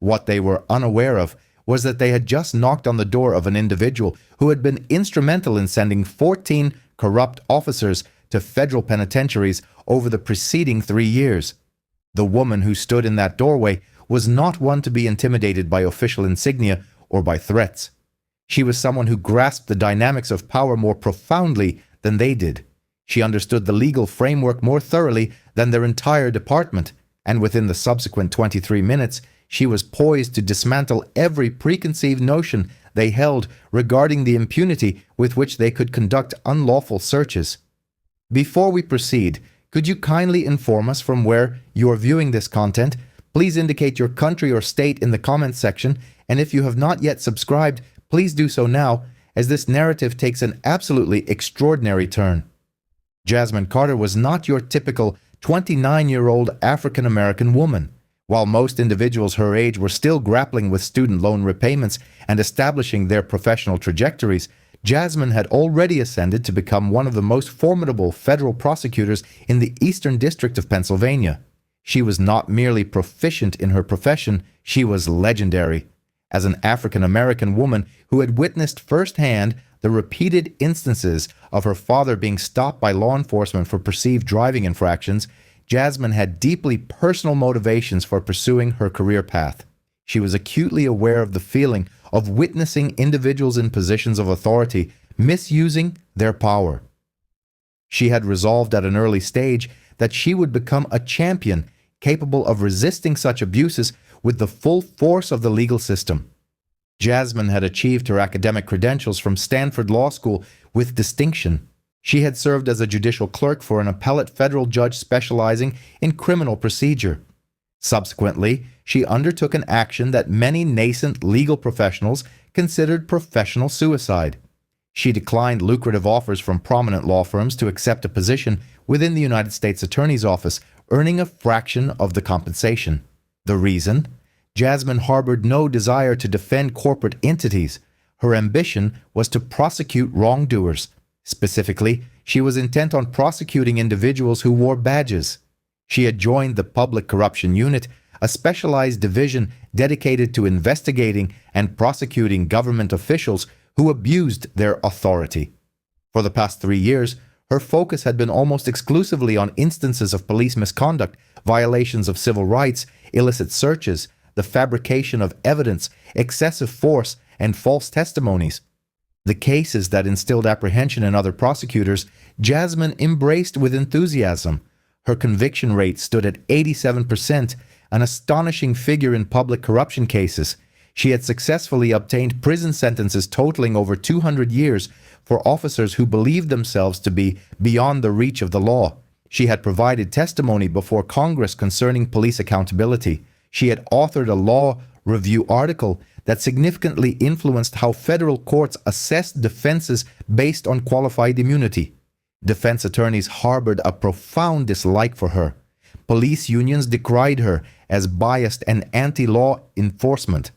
What they were unaware of was that they had just knocked on the door of an individual who had been instrumental in sending 14 corrupt officers to federal penitentiaries over the preceding 3 years. The woman who stood in that doorway was not one to be intimidated by official insignia or by threats. She was someone who grasped the dynamics of power more profoundly than they did. She understood the legal framework more thoroughly than their entire department, and within the subsequent 23 minutes, she was poised to dismantle every preconceived notion they held regarding the impunity with which they could conduct unlawful searches. Before we proceed, could you kindly inform us from where you are viewing this content? Please indicate your country or state in the comments section, and if you have not yet subscribed, please do so now, as this narrative takes an absolutely extraordinary turn. Jasmine Carter was not your typical 29-year-old African-American woman. While most individuals her age were still grappling with student loan repayments and establishing their professional trajectories, Jasmine had already ascended to become one of the most formidable federal prosecutors in the Eastern District of Pennsylvania. She was not merely proficient in her profession, she was legendary. As an African-American woman who had witnessed firsthand the repeated instances of her father being stopped by law enforcement for perceived driving infractions, Jasmine had deeply personal motivations for pursuing her career path. She was acutely aware of the feeling of witnessing individuals in positions of authority misusing their power. She had resolved at an early stage that she would become a champion capable of resisting such abuses with the full force of the legal system. Jasmine had achieved her academic credentials from Stanford Law School with distinction. She had served as a judicial clerk for an appellate federal judge specializing in criminal procedure. Subsequently, she undertook an action that many nascent legal professionals considered professional suicide. She declined lucrative offers from prominent law firms to accept a position within the United States Attorney's Office, earning a fraction of the compensation. The reason? Jasmine harbored no desire to defend corporate entities. Her ambition was to prosecute wrongdoers. Specifically, she was intent on prosecuting individuals who wore badges. She had joined the Public Corruption Unit, a specialized division dedicated to investigating and prosecuting government officials who abused their authority. For the past 3 years, her focus had been almost exclusively on instances of police misconduct, violations of civil rights, illicit searches, the fabrication of evidence, excessive force, and false testimonies. The cases that instilled apprehension in other prosecutors, Jasmine embraced with enthusiasm. Her conviction rate stood at 87%, an astonishing figure in public corruption cases. She had successfully obtained prison sentences totaling over 200 years for officers who believed themselves to be beyond the reach of the law. She had provided testimony before Congress concerning police accountability. She had authored a law review article that significantly influenced how federal courts assessed defenses based on qualified immunity. Defense attorneys harbored a profound dislike for her. Police unions decried her as biased and anti-law enforcement.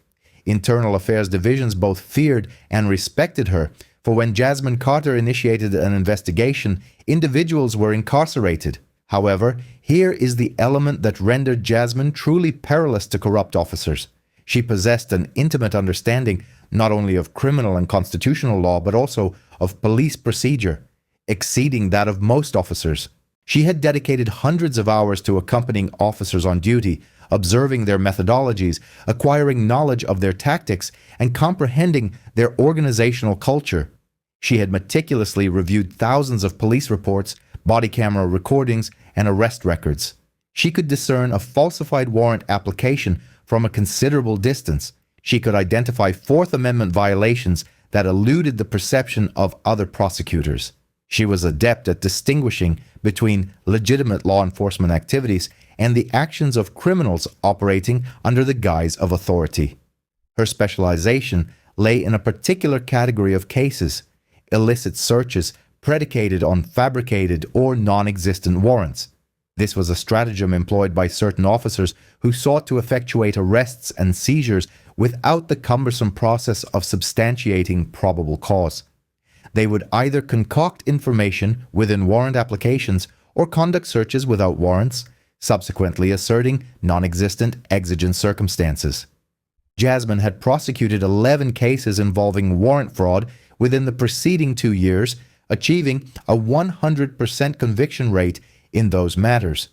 Internal affairs divisions both feared and respected her, for when Jasmine Carter initiated an investigation, individuals were incarcerated. However, here is the element that rendered Jasmine truly perilous to corrupt officers. She possessed an intimate understanding not only of criminal and constitutional law, but also of police procedure, exceeding that of most officers. She had dedicated hundreds of hours to accompanying officers on duty, observing their methodologies, acquiring knowledge of their tactics, and comprehending their organizational culture. She had meticulously reviewed thousands of police reports, body camera recordings, and arrest records. She could discern a falsified warrant application from a considerable distance. She could identify Fourth Amendment violations that eluded the perception of other prosecutors. She was adept at distinguishing between legitimate law enforcement activities and the actions of criminals operating under the guise of authority. Her specialization lay in a particular category of cases: illicit searches predicated on fabricated or non-existent warrants. This was a stratagem employed by certain officers who sought to effectuate arrests and seizures without the cumbersome process of substantiating probable cause. They would either concoct information within warrant applications or conduct searches without warrants, subsequently asserting non-existent exigent circumstances. Jasmine had prosecuted 11 cases involving warrant fraud within the preceding 2 years, achieving a 100% conviction rate in those matters.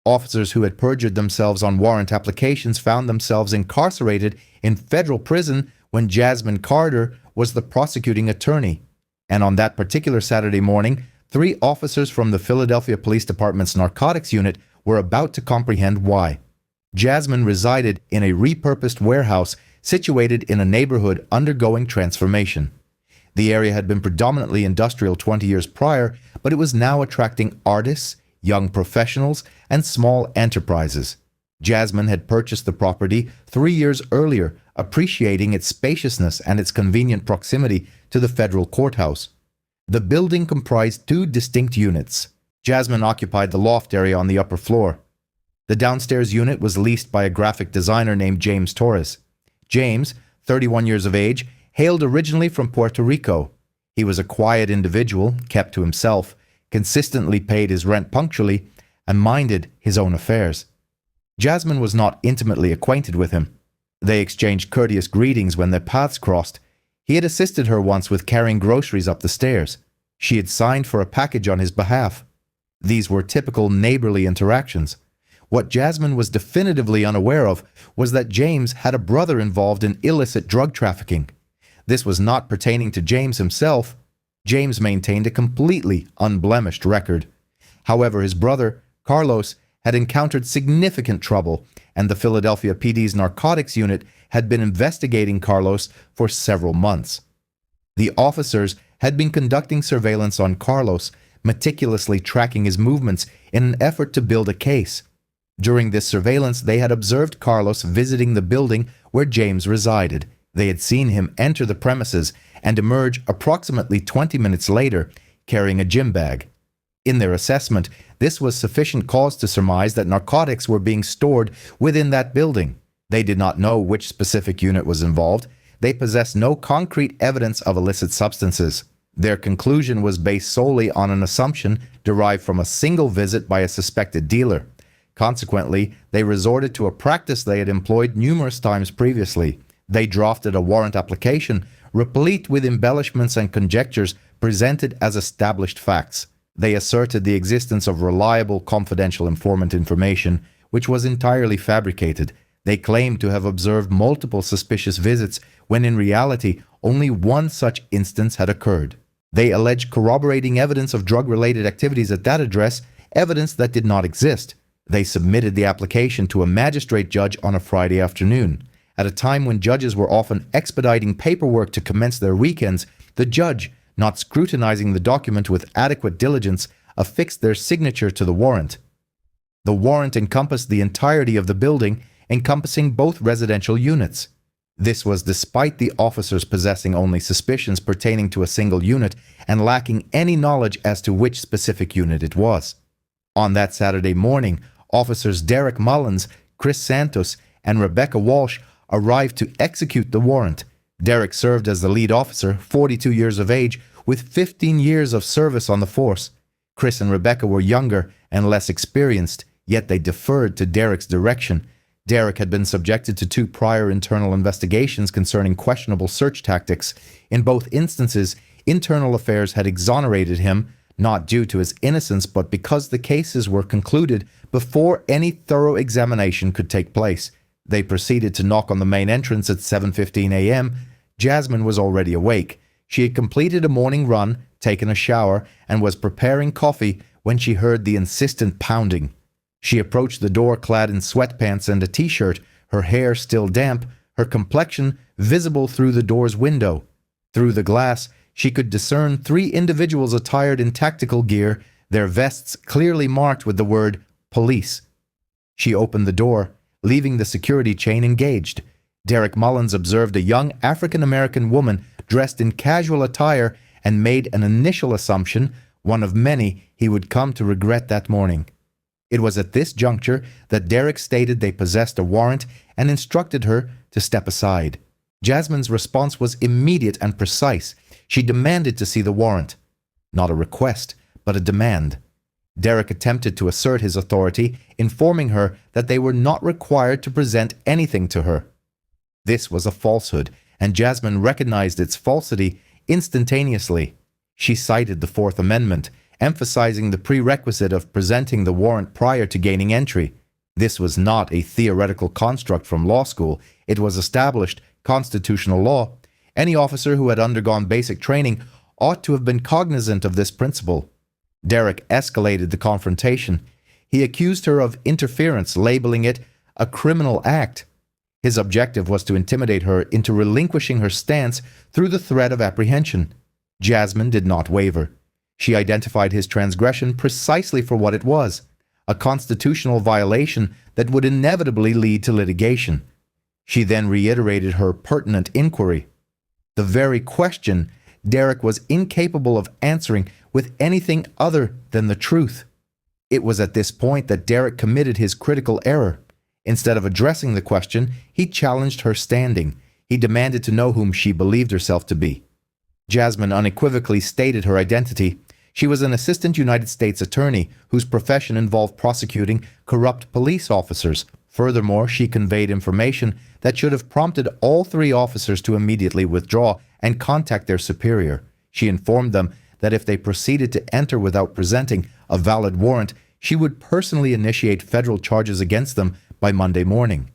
Officers who had perjured themselves on warrant applications found themselves incarcerated in federal prison when Jasmine Carter was the prosecuting attorney. And on that particular Saturday morning, 3 officers from the Philadelphia Police Department's narcotics unit were about to comprehend why. Jasmine resided in a repurposed warehouse situated in a neighborhood undergoing transformation. The area had been predominantly industrial 20 years prior, but it was now attracting artists, young professionals, and small enterprises. Jasmine had purchased the property 3 years earlier, appreciating its spaciousness and its convenient proximity to the federal courthouse. The building comprised 2 distinct units. Jasmine occupied the loft area on the upper floor. The downstairs unit was leased by a graphic designer named James Torres. James, 31 years of age, hailed originally from Puerto Rico. He was a quiet individual, kept to himself, consistently paid his rent punctually, and minded his own affairs. Jasmine was not intimately acquainted with him. They exchanged courteous greetings when their paths crossed. He had assisted her once with carrying groceries up the stairs. She had signed for a package on his behalf. These were typical neighborly interactions. What Jasmine was definitively unaware of was that James had a brother involved in illicit drug trafficking. This was not pertaining to James himself. James maintained a completely unblemished record. However, his brother, Carlos, had encountered significant trouble, and the Philadelphia PD's narcotics unit had been investigating Carlos for several months. The officers had been conducting surveillance on Carlos, meticulously tracking his movements in an effort to build a case. During this surveillance, they had observed Carlos visiting the building where James resided. They had seen him enter the premises and emerge approximately 20 minutes later, carrying a gym bag. In their assessment, this was sufficient cause to surmise that narcotics were being stored within that building. They did not know which specific unit was involved. They possessed no concrete evidence of illicit substances. Their conclusion was based solely on an assumption derived from a single visit by a suspected dealer. Consequently, they resorted to a practice they had employed numerous times previously. They drafted a warrant application, replete with embellishments and conjectures presented as established facts. They asserted the existence of reliable confidential informant information, which was entirely fabricated. They claimed to have observed multiple suspicious visits, when in reality only one such instance had occurred. They alleged corroborating evidence of drug-related activities at that address, evidence that did not exist. They submitted the application to a magistrate judge on a Friday afternoon. At a time when judges were often expediting paperwork to commence their weekends, the judge, not scrutinizing the document with adequate diligence, affixed their signature to the warrant. The warrant encompassed the entirety of the building, encompassing both residential units. This was despite the officers possessing only suspicions pertaining to a single unit and lacking any knowledge as to which specific unit it was. On that Saturday morning, officers Derek Mullins, Chris Santos, and Rebecca Walsh arrived to execute the warrant. Derek served as the lead officer, 42 years of age, with 15 years of service on the force. Chris and Rebecca were younger and less experienced, yet they deferred to Derek's direction. Derek had been subjected to 2 prior internal investigations concerning questionable search tactics. In both instances, internal affairs had exonerated him, not due to his innocence, but because the cases were concluded before any thorough examination could take place. They proceeded to knock on the main entrance at 7:15 a.m. Jasmine was already awake. She had completed a morning run, taken a shower, and was preparing coffee when she heard the insistent pounding. She approached the door clad in sweatpants and a t-shirt, her hair still damp, her complexion visible through the door's window. Through the glass, she could discern 3 individuals attired in tactical gear, their vests clearly marked with the word police. She opened the door, leaving the security chain engaged. Derek Mullins observed a young African-American woman dressed in casual attire and made an initial assumption, one of many he would come to regret that morning. It was at this juncture that Derek stated they possessed a warrant and instructed her to step aside. Jasmine's response was immediate and precise. She demanded to see the warrant. Not a request, but a demand. Derek attempted to assert his authority, informing her that they were not required to present anything to her. This was a falsehood, and Jasmine recognized its falsity instantaneously. She cited the Fourth Amendment, emphasizing the prerequisite of presenting the warrant prior to gaining entry. This was not a theoretical construct from law school. It was established constitutional law. Any officer who had undergone basic training ought to have been cognizant of this principle. Derek escalated the confrontation. He accused her of interference, labeling it a criminal act. His objective was to intimidate her into relinquishing her stance through the threat of apprehension. Jasmine did not waver. She identified his transgression precisely for what it was, a constitutional violation that would inevitably lead to litigation. She then reiterated her pertinent inquiry. The very question Derek was incapable of answering with anything other than the truth. It was at this point that Derek committed his critical error. Instead of addressing the question, he challenged her standing. He demanded to know whom she believed herself to be. Jasmine unequivocally stated her identity. She was an assistant United States attorney whose profession involved prosecuting corrupt police officers. Furthermore, she conveyed information that should have prompted all three officers to immediately withdraw and contact their superior. She informed them that if they proceeded to enter without presenting a valid warrant, she would personally initiate federal charges against them by Monday morning.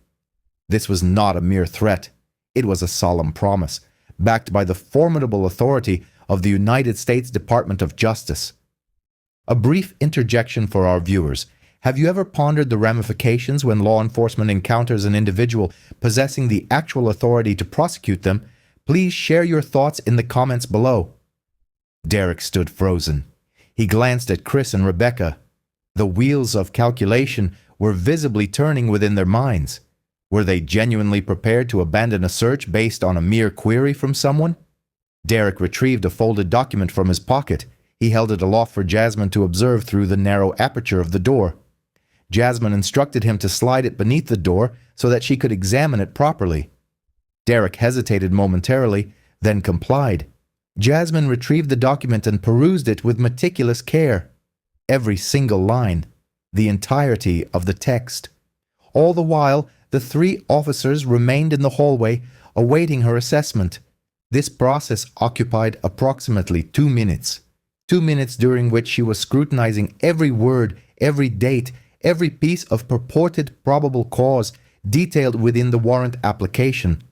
This was not a mere threat. It was a solemn promise, backed by the formidable authority of the United States Department of Justice. A brief interjection for our viewers. Have you ever pondered the ramifications when law enforcement encounters an individual possessing the actual authority to prosecute them? Please share your thoughts in the comments below. Derek stood frozen. He glanced at Chris and Rebecca. The wheels of calculation were visibly turning within their minds. Were they genuinely prepared to abandon a search based on a mere query from someone? Derek retrieved a folded document from his pocket. He held it aloft for Jasmine to observe through the narrow aperture of the door. Jasmine instructed him to slide it beneath the door so that she could examine it properly. Derek hesitated momentarily, then complied. Jasmine retrieved the document and perused it with meticulous care. Every single line, the entirety of the text. All the while, the three officers remained in the hallway, awaiting her assessment. This process occupied approximately 2 minutes. 2 minutes during which she was scrutinizing every word, every date, every piece of purported probable cause detailed within the warrant application.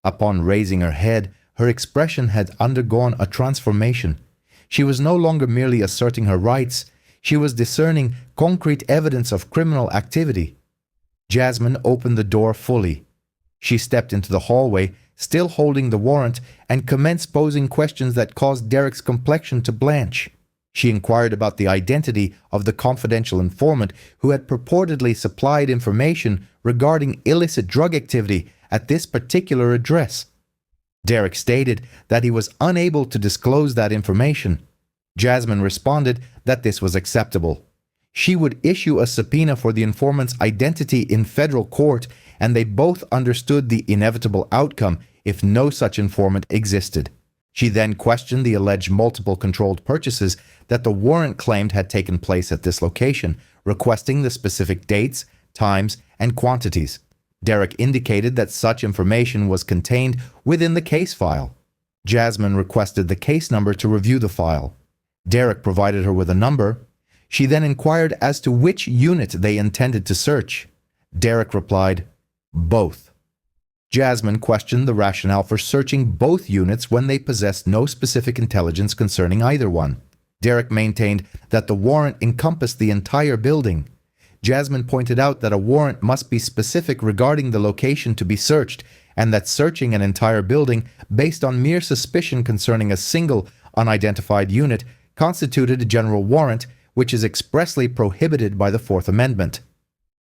Upon raising her head, her expression had undergone a transformation. She was no longer merely asserting her rights. She was discerning concrete evidence of criminal activity. Jasmine opened the door fully. She stepped into the hallway, still holding the warrant, and commenced posing questions that caused Derek's complexion to blanch. She inquired about the identity of the confidential informant who had purportedly supplied information regarding illicit drug activity at this particular address. Derek stated that he was unable to disclose that information. Jasmine responded that this was acceptable. She would issue a subpoena for the informant's identity in federal court, and they both understood the inevitable outcome if no such informant existed. She then questioned the alleged multiple controlled purchases that the warrant claimed had taken place at this location, requesting the specific dates, times, and quantities. Derek indicated that such information was contained within the case file. Jasmine requested the case number to review the file. Derek provided her with a number. She then inquired as to which unit they intended to search. Derek replied, "Both." Jasmine questioned the rationale for searching both units when they possessed no specific intelligence concerning either one. Derek maintained that the warrant encompassed the entire building. Jasmine pointed out that a warrant must be specific regarding the location to be searched, and that searching an entire building based on mere suspicion concerning a single unidentified unit constituted a general warrant, which is expressly prohibited by the Fourth Amendment.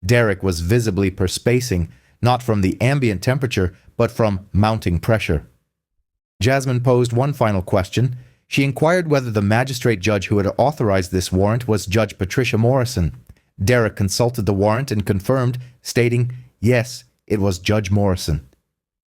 Derek was visibly perspacing, not from the ambient temperature, but from mounting pressure. Jasmine posed one final question. She inquired whether the magistrate judge who had authorized this warrant was Judge Patricia Morrison. Derek consulted the warrant and confirmed, stating, yes, it was Judge Morrison.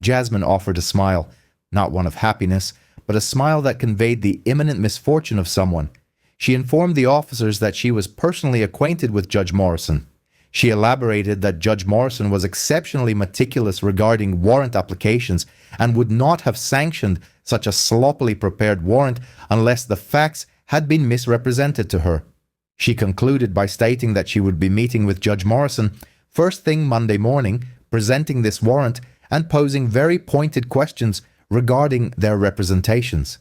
Jasmine offered a smile, not one of happiness, but a smile that conveyed the imminent misfortune of someone. She informed the officers that she was personally acquainted with Judge Morrison. She elaborated that Judge Morrison was exceptionally meticulous regarding warrant applications and would not have sanctioned such a sloppily prepared warrant unless the facts had been misrepresented to her. She concluded by stating that she would be meeting with Judge Morrison first thing Monday morning, presenting this warrant and posing very pointed questions regarding their representations.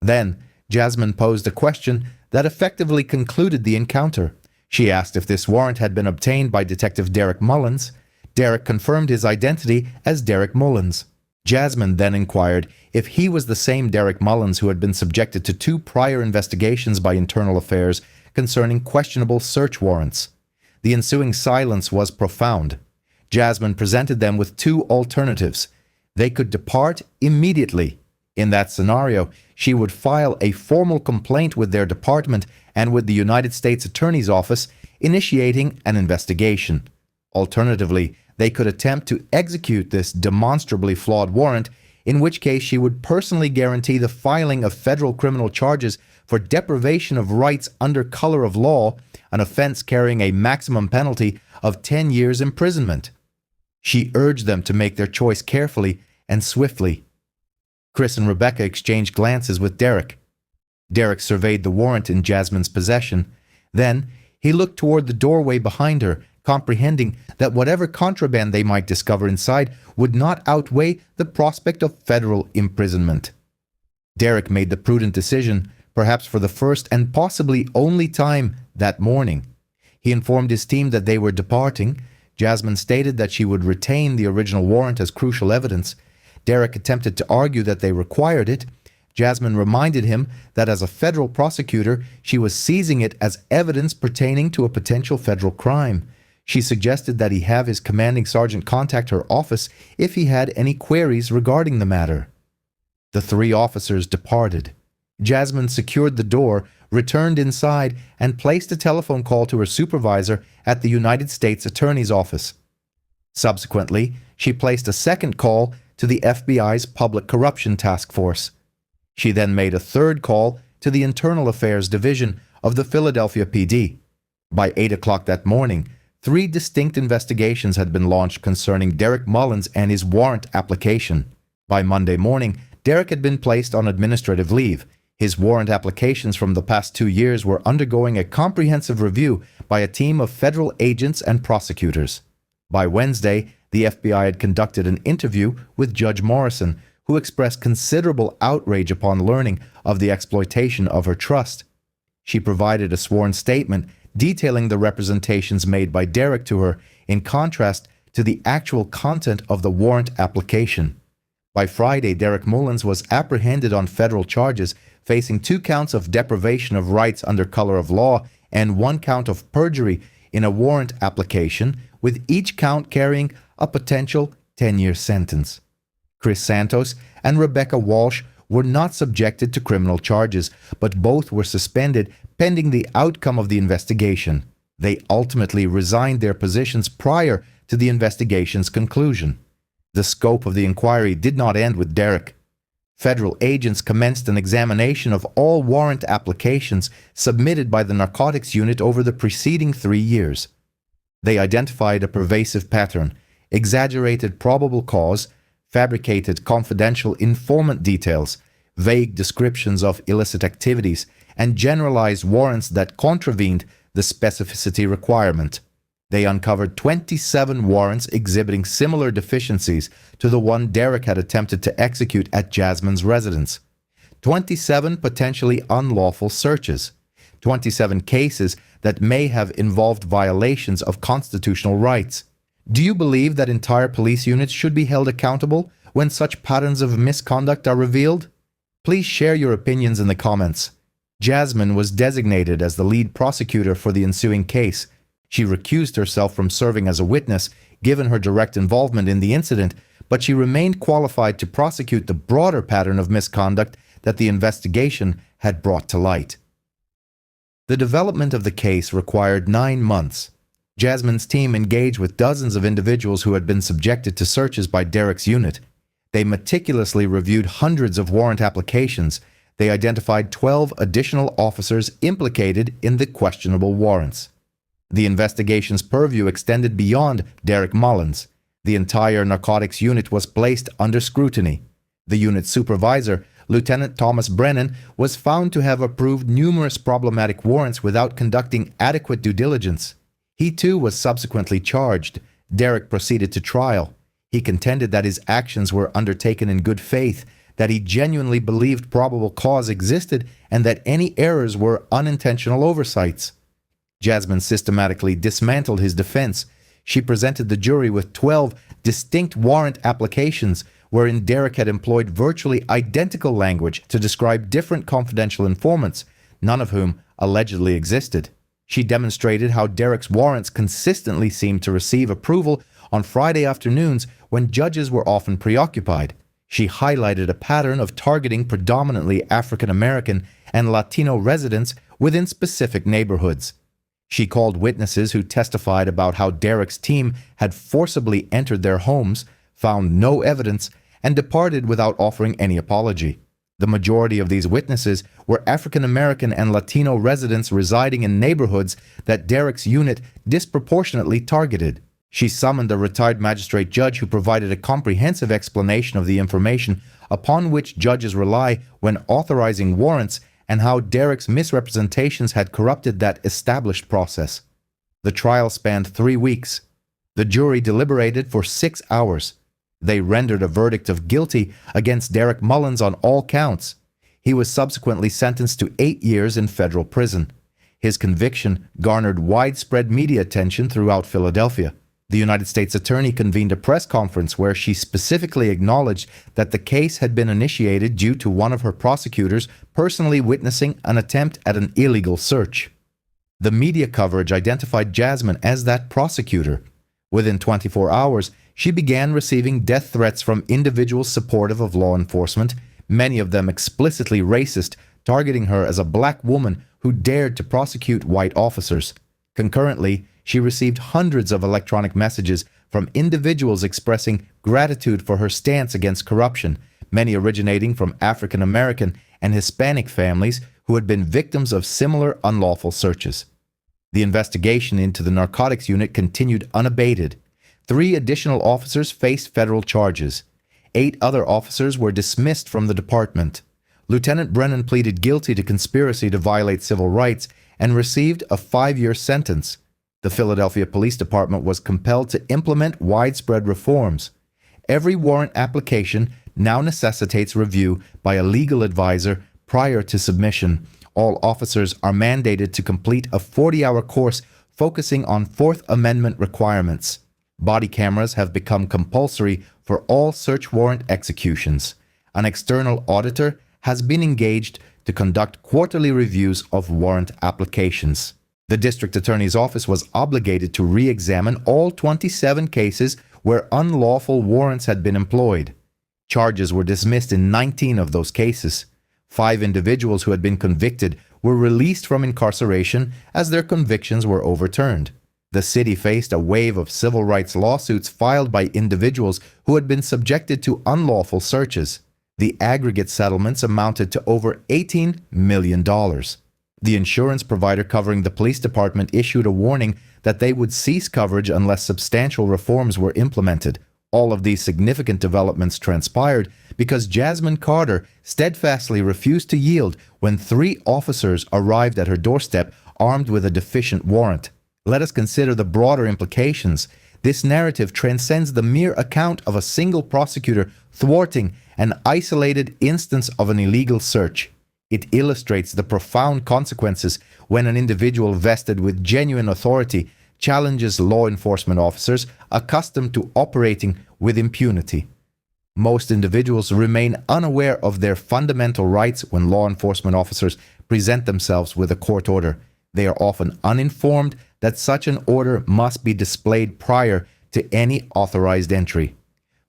Then, Jasmine posed a question that effectively concluded the encounter. She asked if this warrant had been obtained by Detective Derek Mullins. Derek confirmed his identity as Derek Mullins. Jasmine then inquired if he was the same Derek Mullins who had been subjected to 2 prior investigations by Internal Affairs concerning questionable search warrants. The ensuing silence was profound. Jasmine presented them with 2 alternatives. They could depart immediately. In that scenario, she would file a formal complaint with their department and with the United States Attorney's Office, initiating an investigation. Alternatively, they could attempt to execute this demonstrably flawed warrant, in which case she would personally guarantee the filing of federal criminal charges for deprivation of rights under color of law, an offense carrying a maximum penalty of 10 years imprisonment. She urged them to make their choice carefully and swiftly. Chris and Rebecca exchanged glances with Derek. Derek surveyed the warrant in Jasmine's possession. Then, he looked toward the doorway behind her, comprehending that whatever contraband they might discover inside would not outweigh the prospect of federal imprisonment. Derek made the prudent decision, perhaps for the first and possibly only time that morning. He informed his team that they were departing. Jasmine stated that she would retain the original warrant as crucial evidence. Derek attempted to argue that they required it. Jasmine reminded him that as a federal prosecutor, she was seizing it as evidence pertaining to a potential federal crime. She suggested that he have his commanding sergeant contact her office if he had any queries regarding the matter. The 3 officers departed. Jasmine secured the door, returned inside, and placed a telephone call to her supervisor at the United States Attorney's Office. Subsequently, she placed a second call to the FBI's Public Corruption Task Force. She then made a third call to the Internal Affairs Division of the Philadelphia PD. By 8 o'clock that morning, 3 distinct investigations had been launched concerning Derek Mullins and his warrant application. By Monday morning, Derek had been placed on administrative leave. His warrant applications from the past 2 years were undergoing a comprehensive review by a team of federal agents and prosecutors. By Wednesday, the FBI had conducted an interview with Judge Morrison, who expressed considerable outrage upon learning of the exploitation of her trust. She provided a sworn statement detailing the representations made by Derek to her in contrast to the actual content of the warrant application. By Friday, Derek Mullins was apprehended on federal charges, facing 2 counts of deprivation of rights under color of law and 1 count of perjury in a warrant application, with each count carrying a potential 10-year sentence. Chris Santos and Rebecca Walsh were not subjected to criminal charges, but both were suspended pending the outcome of the investigation. They ultimately resigned their positions prior to the investigation's conclusion. The scope of the inquiry did not end with Derek. Federal agents commenced an examination of all warrant applications submitted by the narcotics unit over the preceding 3 years. They identified a pervasive pattern, exaggerated probable cause, fabricated confidential informant details, vague descriptions of illicit activities, and generalized warrants that contravened the specificity requirement. They uncovered 27 warrants exhibiting similar deficiencies to the one Derek had attempted to execute at Jasmine's residence. 27 potentially unlawful searches. 27 cases that may have involved violations of constitutional rights. Do you believe that entire police units should be held accountable when such patterns of misconduct are revealed? Please share your opinions in the comments. Jasmine was designated as the lead prosecutor for the ensuing case. She recused herself from serving as a witness, given her direct involvement in the incident, but she remained qualified to prosecute the broader pattern of misconduct that the investigation had brought to light. The development of the case required 9 months. Jasmine's team engaged with dozens of individuals who had been subjected to searches by Derek's unit. They meticulously reviewed hundreds of warrant applications. They identified 12 additional officers implicated in the questionable warrants. The investigation's purview extended beyond Derek Mullins. The entire narcotics unit was placed under scrutiny. The unit's supervisor, Lieutenant Thomas Brennan, was found to have approved numerous problematic warrants without conducting adequate due diligence. He too was subsequently charged. Derek proceeded to trial. He contended that his actions were undertaken in good faith, that he genuinely believed probable cause existed, and that any errors were unintentional oversights. Jasmine systematically dismantled his defense. She presented the jury with 12 distinct warrant applications wherein Derek had employed virtually identical language to describe different confidential informants, none of whom allegedly existed. She demonstrated how Derek's warrants consistently seemed to receive approval on Friday afternoons when judges were often preoccupied. She highlighted a pattern of targeting predominantly African American and Latino residents within specific neighborhoods. She called witnesses who testified about how Derek's team had forcibly entered their homes, found no evidence, and departed without offering any apology. The majority of these witnesses were African American and Latino residents residing in neighborhoods that Derek's unit disproportionately targeted. She summoned a retired magistrate judge who provided a comprehensive explanation of the information upon which judges rely when authorizing warrants and how Derek's misrepresentations had corrupted that established process. The trial spanned 3 weeks. The jury deliberated for 6 hours. They rendered a verdict of guilty against Derek Mullins on all counts. He was subsequently sentenced to 8 years in federal prison. His conviction garnered widespread media attention throughout Philadelphia. The United States Attorney convened a press conference where she specifically acknowledged that the case had been initiated due to one of her prosecutors personally witnessing an attempt at an illegal search. The media coverage identified Jasmine as that prosecutor. Within 24 hours, she began receiving death threats from individuals supportive of law enforcement, many of them explicitly racist, targeting her as a black woman who dared to prosecute white officers. Concurrently, she received hundreds of electronic messages from individuals expressing gratitude for her stance against corruption, many originating from African American and Hispanic families who had been victims of similar unlawful searches. The investigation into the narcotics unit continued unabated. 3 additional officers faced federal charges. 8 other officers were dismissed from the department. Lieutenant Brennan pleaded guilty to conspiracy to violate civil rights and received a 5-year sentence. The Philadelphia Police Department was compelled to implement widespread reforms. Every warrant application now necessitates review by a legal advisor prior to submission. All officers are mandated to complete a 40-hour course focusing on Fourth Amendment requirements. Body cameras have become compulsory for all search warrant executions. An external auditor has been engaged to conduct quarterly reviews of warrant applications. The district attorney's office was obligated to re-examine all 27 cases where unlawful warrants had been employed. Charges were dismissed in 19 of those cases. 5 individuals who had been convicted were released from incarceration as their convictions were overturned. The city faced a wave of civil rights lawsuits filed by individuals who had been subjected to unlawful searches. The aggregate settlements amounted to over $18 million. The insurance provider covering the police department issued a warning that they would cease coverage unless substantial reforms were implemented. All of these significant developments transpired because Jasmine Carter steadfastly refused to yield when 3 officers arrived at her doorstep armed with a deficient warrant. Let us consider the broader implications. This narrative transcends the mere account of a single prosecutor thwarting an isolated instance of an illegal search. It illustrates the profound consequences when an individual vested with genuine authority challenges law enforcement officers accustomed to operating with impunity. Most individuals remain unaware of their fundamental rights when law enforcement officers present themselves with a court order. They are often uninformed that such an order must be displayed prior to any authorized entry.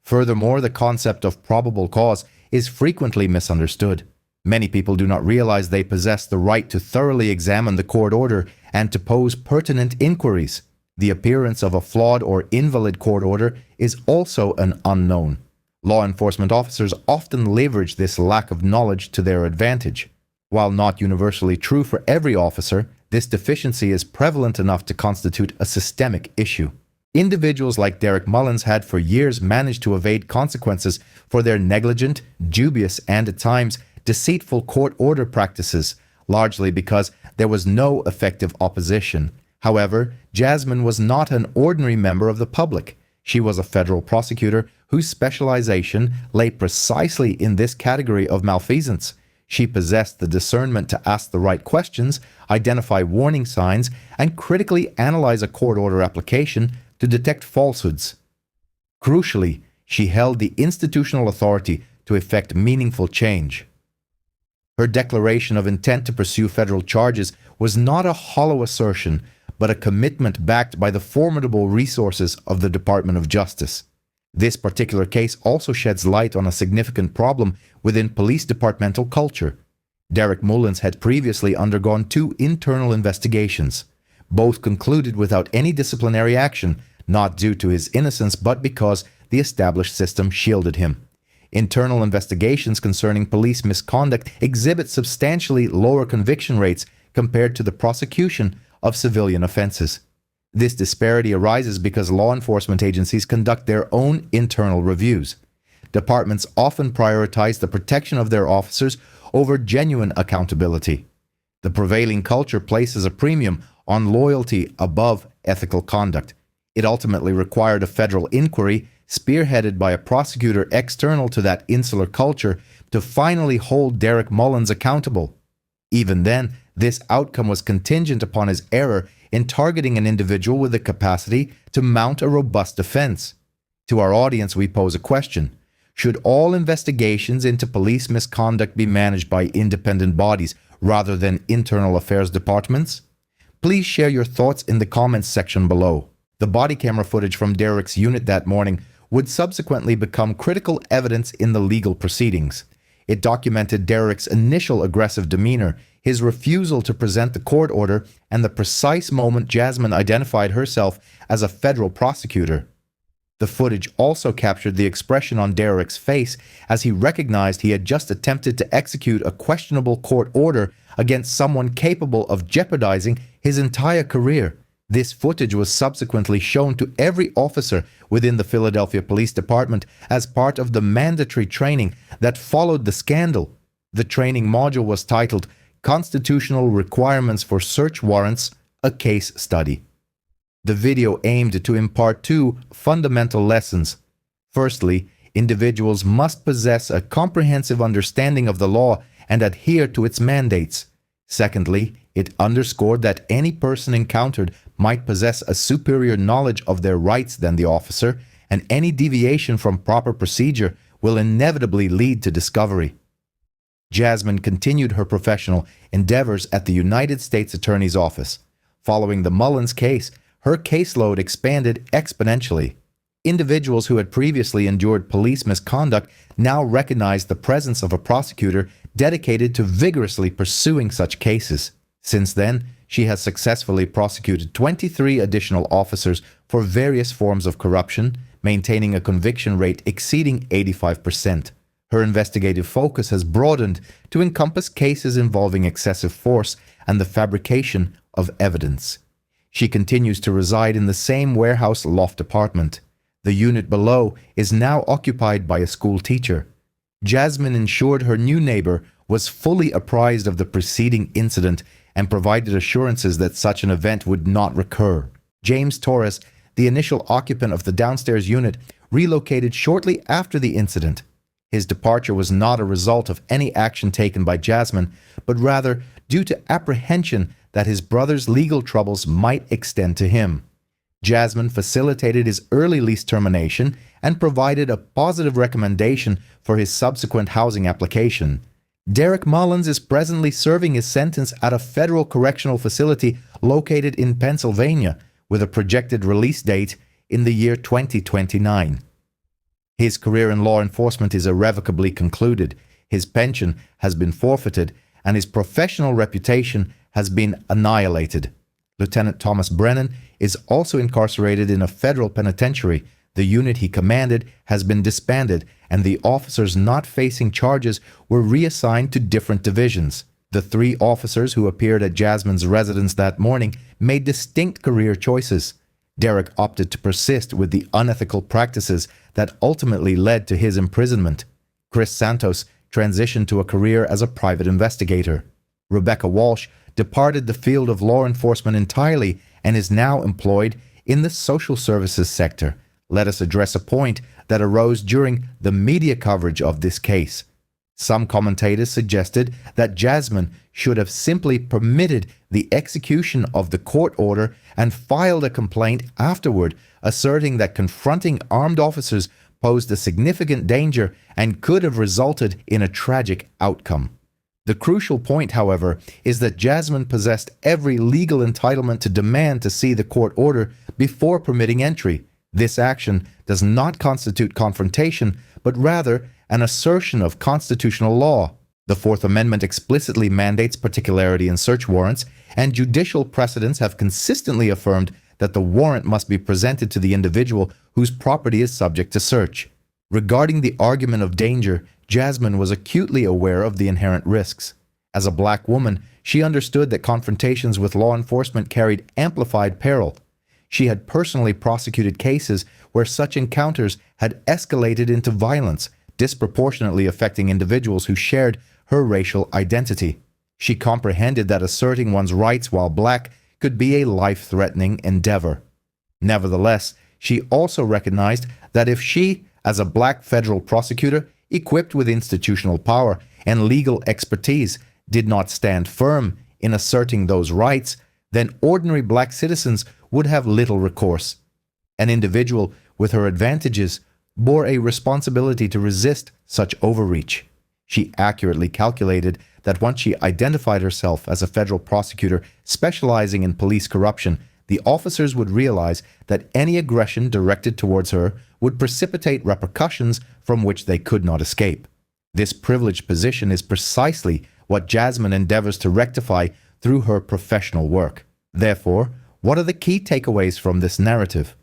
Furthermore, the concept of probable cause is frequently misunderstood. Many people do not realize they possess the right to thoroughly examine the court order and to pose pertinent inquiries. The appearance of a flawed or invalid court order is also an unknown. Law enforcement officers often leverage this lack of knowledge to their advantage. While not universally true for every officer, This deficiency is prevalent enough to constitute a systemic issue. Individuals like Derek Mullins had for years managed to evade consequences for their negligent, dubious, and at times deceitful court order practices, largely because there was no effective opposition. However, Jasmine was not an ordinary member of the public. She was a federal prosecutor whose specialization lay precisely in this category of malfeasance. She possessed the discernment to ask the right questions, identify warning signs, and critically analyze a court order application to detect falsehoods. Crucially, she held the institutional authority to effect meaningful change. Her declaration of intent to pursue federal charges was not a hollow assertion, but a commitment backed by the formidable resources of the Department of Justice. This particular case also sheds light on a significant problem within police departmental culture. Derek Mullins had previously undergone 2 internal investigations. Both concluded without any disciplinary action, not due to his innocence but because the established system shielded him. Internal investigations concerning police misconduct exhibit substantially lower conviction rates compared to the prosecution of civilian offenses. This disparity arises because law enforcement agencies conduct their own internal reviews. Departments often prioritize the protection of their officers over genuine accountability. The prevailing culture places a premium on loyalty above ethical conduct. It ultimately required a federal inquiry, spearheaded by a prosecutor external to that insular culture, to finally hold Derek Mullins accountable. Even then, this outcome was contingent upon his error in targeting an individual with the capacity to mount a robust defense. To our audience, we pose a question. Should all investigations into police misconduct be managed by independent bodies rather than internal affairs departments? Please share your thoughts in the comments section below. The body camera footage from Derek's unit that morning would subsequently become critical evidence in the legal proceedings. It documented Derek's initial aggressive demeanor, his refusal to present the court order, and the precise moment Jasmine identified herself as a federal prosecutor. The footage also captured the expression on Derek's face as he recognized he had just attempted to execute a questionable court order against someone capable of jeopardizing his entire career. This footage was subsequently shown to every officer within the Philadelphia Police Department as part of the mandatory training that followed the scandal. The training module was titled Constitutional Requirements for Search Warrants, a Case Study. The video aimed to impart 2 fundamental lessons. Firstly, individuals must possess a comprehensive understanding of the law and adhere to its mandates. Secondly, it underscored that any person encountered might possess a superior knowledge of their rights than the officer, and any deviation from proper procedure will inevitably lead to discovery. Jasmine continued her professional endeavors at the United States Attorney's Office. Following the Mullins case, her caseload expanded exponentially. Individuals who had previously endured police misconduct now recognized the presence of a prosecutor dedicated to vigorously pursuing such cases. Since then, she has successfully prosecuted 23 additional officers for various forms of corruption, maintaining a conviction rate exceeding 85%. Her investigative focus has broadened to encompass cases involving excessive force and the fabrication of evidence. She continues to reside in the same warehouse loft apartment. The unit below is now occupied by a school teacher. Jasmine ensured her new neighbor was fully apprised of the preceding incident and provided assurances that such an event would not recur. James Torres, the initial occupant of the downstairs unit, relocated shortly after the incident. His departure was not a result of any action taken by Jasmine, but rather due to apprehension that his brother's legal troubles might extend to him. Jasmine facilitated his early lease termination and provided a positive recommendation for his subsequent housing application. Derek Mullins is presently serving his sentence at a federal correctional facility located in Pennsylvania, with a projected release date in the year 2029. His career in law enforcement is irrevocably concluded, his pension has been forfeited, and his professional reputation has been annihilated. Lieutenant Thomas Brennan is also incarcerated in a federal penitentiary. The unit he commanded has been disbanded, and the officers not facing charges were reassigned to different divisions. The three officers who appeared at Jasmine's residence that morning made distinct career choices. Derek opted to persist with the unethical practices that ultimately led to his imprisonment. Chris Santos transitioned to a career as a private investigator. Rebecca Walsh departed the field of law enforcement entirely and is now employed in the social services sector. Let us address a point that arose during the media coverage of this case. Some commentators suggested that Jasmine should have simply permitted the execution of the court order and filed a complaint afterward, asserting that confronting armed officers posed a significant danger and could have resulted in a tragic outcome. The crucial point, however, is that Jasmine possessed every legal entitlement to demand to see the court order before permitting entry. This action does not constitute confrontation, but rather an assertion of constitutional law. The Fourth Amendment explicitly mandates particularity in search warrants, and judicial precedents have consistently affirmed that the warrant must be presented to the individual whose property is subject to search. Regarding the argument of danger, Jasmine was acutely aware of the inherent risks. As a black woman, she understood that confrontations with law enforcement carried amplified peril. She had personally prosecuted cases where such encounters had escalated into violence, disproportionately affecting individuals who shared her racial identity. She comprehended that asserting one's rights while black could be a life-threatening endeavor. Nevertheless, she also recognized that if she, as a black federal prosecutor, equipped with institutional power and legal expertise, did not stand firm in asserting those rights, then ordinary black citizens would have little recourse. An individual with her advantages bore a responsibility to resist such overreach. She accurately calculated that once she identified herself as a federal prosecutor specializing in police corruption, the officers would realize that any aggression directed towards her would precipitate repercussions from which they could not escape. This privileged position is precisely what Jasmine endeavors to rectify through her professional work. Therefore, what are the key takeaways from this narrative?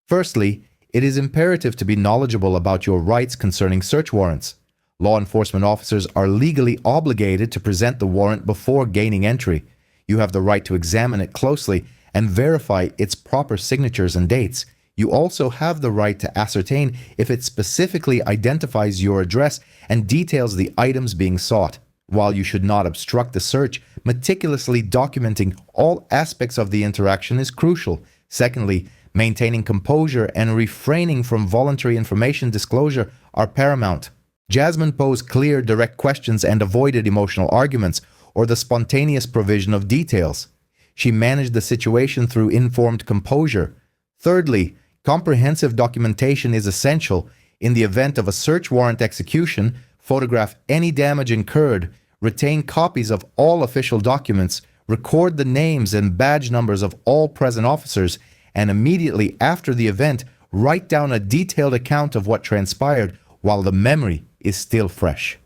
Firstly, it is imperative to be knowledgeable about your rights concerning search warrants. Law enforcement officers are legally obligated to present the warrant before gaining entry. You have the right to examine it closely and verify its proper signatures and dates. You also have the right to ascertain if it specifically identifies your address and details the items being sought. While you should not obstruct the search, meticulously documenting all aspects of the interaction is crucial. Secondly, maintaining composure and refraining from voluntary information disclosure are paramount. Jasmine posed clear, direct questions and avoided emotional arguments or the spontaneous provision of details. She managed the situation through informed composure. Thirdly, comprehensive documentation is essential. In the event of a search warrant execution, photograph any damage incurred, retain copies of all official documents, record the names and badge numbers of all present officers, and immediately after the event, write down a detailed account of what transpired while the memory is still fresh.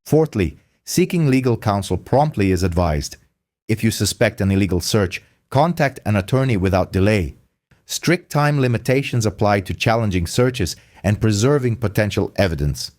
Fourthly, seeking legal counsel promptly is advised. If you suspect an illegal search, contact an attorney without delay. Strict time limitations apply to challenging searches and preserving potential evidence.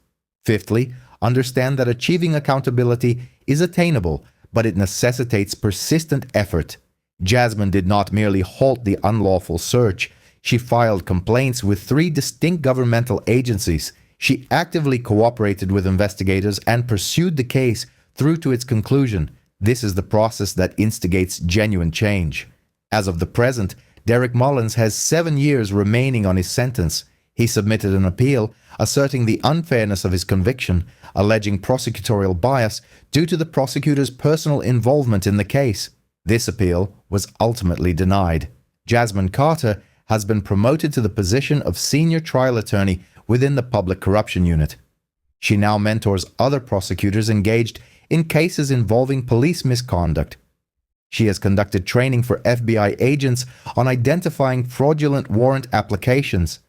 Fifthly, understand that achieving accountability is attainable, but it necessitates persistent effort. Jasmine did not merely halt the unlawful search. She filed complaints with 3 distinct governmental agencies. She actively cooperated with investigators and pursued the case through to its conclusion. This is the process that instigates genuine change. As of the present, Derek Mullins has 7 years remaining on his sentence. He submitted an appeal asserting the unfairness of his conviction, alleging prosecutorial bias due to the prosecutor's personal involvement in the case. This appeal was ultimately denied. Jasmine Carter has been promoted to the position of senior trial attorney within the Public Corruption Unit. She now mentors other prosecutors engaged in cases involving police misconduct. She has conducted training for FBI agents on identifying fraudulent warrant applications.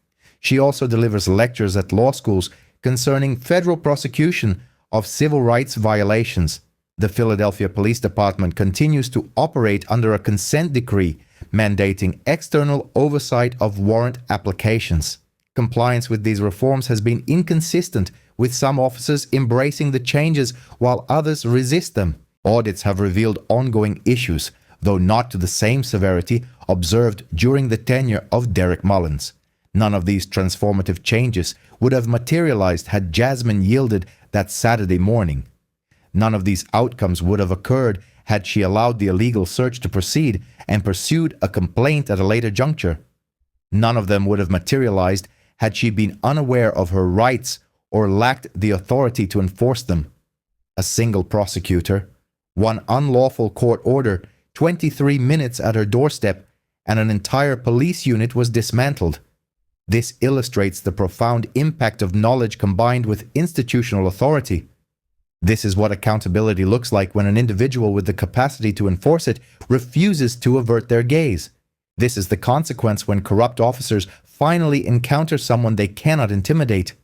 She also delivers lectures at law schools concerning federal prosecution of civil rights violations. The Philadelphia Police Department continues to operate under a consent decree mandating external oversight of warrant applications. Compliance with these reforms has been inconsistent with some officers embracing the changes while others resist them. Audits have revealed ongoing issues, though not to the same severity observed during the tenure of Derek Mullins. None of these transformative changes would have materialized had Jasmine yielded that Saturday morning. None of these outcomes would have occurred had she allowed the illegal search to proceed and pursued a complaint at a later juncture. None of them would have materialized had she been unaware of her rights or lacked the authority to enforce them. A single prosecutor, one unlawful court order, 23 minutes at her doorstep, and an entire police unit was dismantled. This illustrates the profound impact of knowledge combined with institutional authority. This is what accountability looks like when an individual with the capacity to enforce it refuses to avert their gaze. This is the consequence when corrupt officers finally encounter someone they cannot intimidate.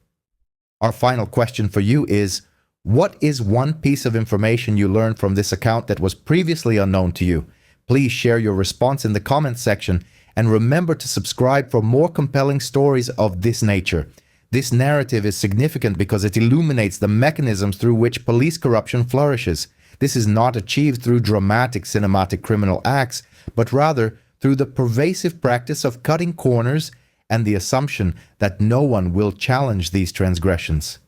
Our final question for you is, what is one piece of information you learned from this account that was previously unknown to you? Please share your response in the comments section, and remember to subscribe for more compelling stories of this nature. This narrative is significant because it illuminates the mechanisms through which police corruption flourishes. This is not achieved through dramatic cinematic criminal acts, but rather through the pervasive practice of cutting corners and the assumption that no one will challenge these transgressions.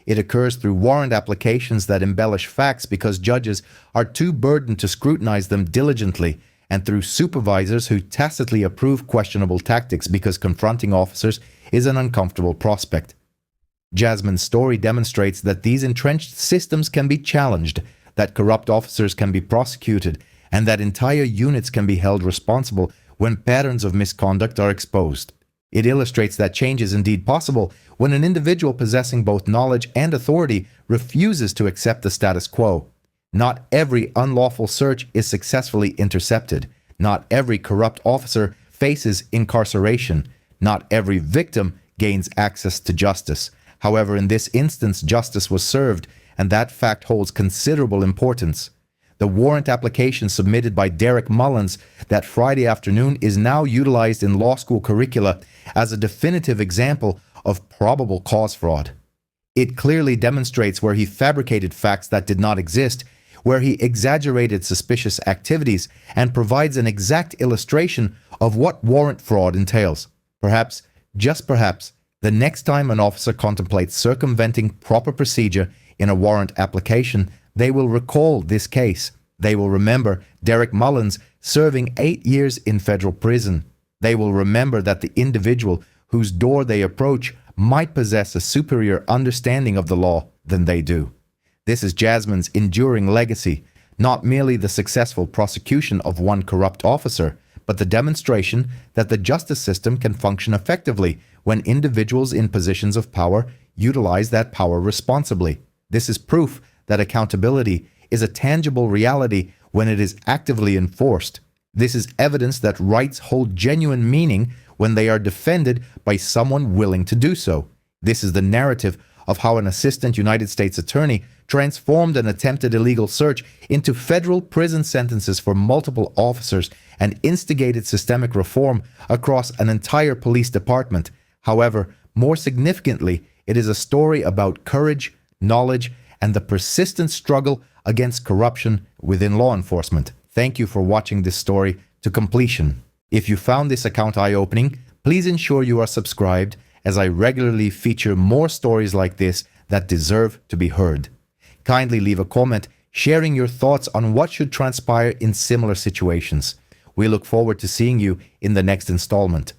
It occurs through warrant applications that embellish facts because judges are too burdened to scrutinize them diligently, and through supervisors who tacitly approve questionable tactics because confronting officers is an uncomfortable prospect. Jasmine's story demonstrates that these entrenched systems can be challenged, that corrupt officers can be prosecuted, and that entire units can be held responsible when patterns of misconduct are exposed. It illustrates that change is indeed possible when an individual possessing both knowledge and authority refuses to accept the status quo. Not every unlawful search is successfully intercepted. Not every corrupt officer faces incarceration. Not every victim gains access to justice. However, in this instance, justice was served, and that fact holds considerable importance. The warrant application submitted by Derek Mullins that Friday afternoon is now utilized in law school curricula as a definitive example of probable cause fraud. It clearly demonstrates where he fabricated facts that did not exist, where he exaggerated suspicious activities, and provides an exact illustration of what warrant fraud entails. Perhaps, just perhaps, the next time an officer contemplates circumventing proper procedure in a warrant application, they will recall this case. They will remember Derek Mullins serving 8 years in federal prison. They will remember that the individual whose door they approach might possess a superior understanding of the law than they do. This is Jasmine's enduring legacy, not merely the successful prosecution of one corrupt officer, but the demonstration that the justice system can function effectively when individuals in positions of power utilize that power responsibly. This is proof that accountability is a tangible reality when it is actively enforced. This is evidence that rights hold genuine meaning when they are defended by someone willing to do so. This is the narrative of how an assistant United States attorney transformed an attempted illegal search into federal prison sentences for multiple officers and instigated systemic reform across an entire police department. However, more significantly, it is a story about courage, knowledge, and the persistent struggle against corruption within law enforcement. Thank you for watching this story to completion. If you found this account eye-opening, please ensure you are subscribed, as I regularly feature more stories like this that deserve to be heard. Kindly leave a comment sharing your thoughts on what should transpire in similar situations. We look forward to seeing you in the next installment.